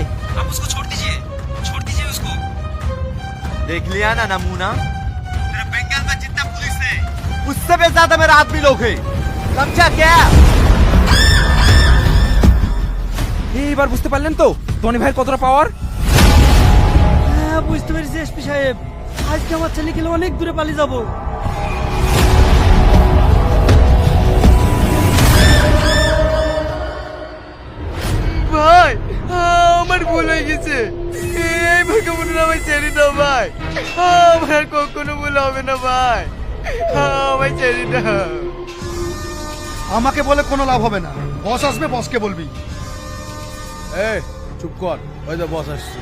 आप उसको छोड़ दीजिए उसको। देख लिया ना नमूना, तेरे बंगाल में जितना पुलिस है उससे भी ज्यादा मेरा आदमी लोग है, समझा क्या? এইবার বুঝতে পারলেন তো টনি ভাইয়ের কতটা পাওয়ার? হ্যাঁ বুঝতে পেরেছি এসপি সাহেব, আজকে আমার ছেলে গেলে অনেক দূরে পালিয়ে যাবো। ভাই আমার ভুল হয়ে গেছে, এই ভাইকে মনে আমায় ছেড়ে দাও ভাই, আমার আর কখনো ভুল হবে না ভাই, আমায় ছেড়ে দাও। আমাকে বলে কোনো লাভ হবে না, বস আসবে বসকে বলবি। এই চুপ কর, ওই তো বস আসছে।